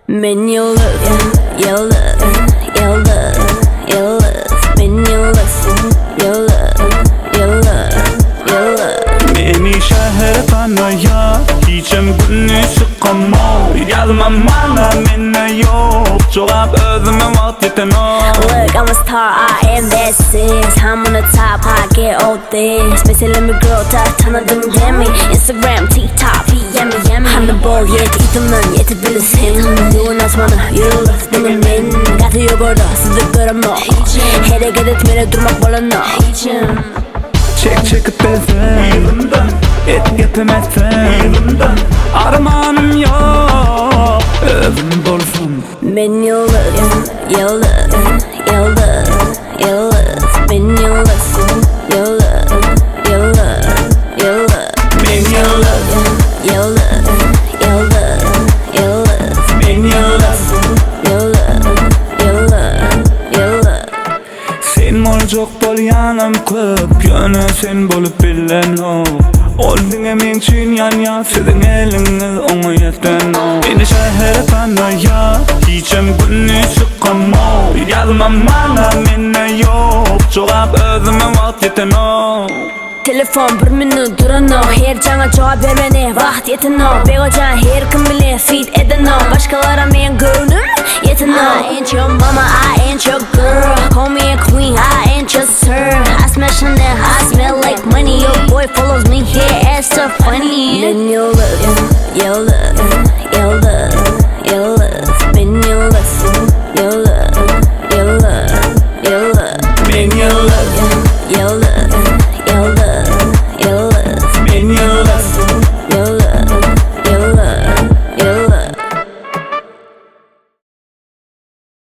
Men yıldız, yıldız, yıldız, yıldız. Men yıldız, yıldız, yıldız, yıldız. Beni şehre tanıya, hiçim günü sıkama. Yazma bana menne yok, çoğap özüme vaktin o. Look, I'm a star, I am that sis. I'm on the top, I get all this. Meselemi girl da tanıdım demi. Instagram, TikTok, yummy. I'm the ball, yet 이tum난 yetip bilirsin. Yoğun asmanı, yıldız benim men. Katıyor burada, sizi göremem. Hareket etmene durmak balına. Çek tezim, et getemezsin. Armanım yok, özüm dolsun. Men yıldız, yıldız, yıldız, yıldız. Men yıldız, yıldız, yıldız, yıldız. Men yıldız, Yıldız, yıldız, yıldız. men yıldız. Yıldız, yıldız, yıldız. Sen olacak bol yanım köp, yönü sen bolup bilen o. Oldun men için yan sizin eliniz onu yeten o. Beni şehre tanıya, hiçim günü sıkama. Yazmam bana menne yok, çoğap özüme vaktin o. Telefon bir minut duran o. Her cana cevap vermene vaxt yetin o. Begocan her kim bile fit edin o. Başkalara men gönlüm yetin o. I ain't your mama, I ain't your girl. Call me a queen, I ain't your sir. I smash on that, I smell like money. Your boy follows me here, acts so funny. Men yıldız, yıldız, yıldız, yıldız. Men yıldız, yıldız, yıldız, yıldız. Men yıldız, Yıldız,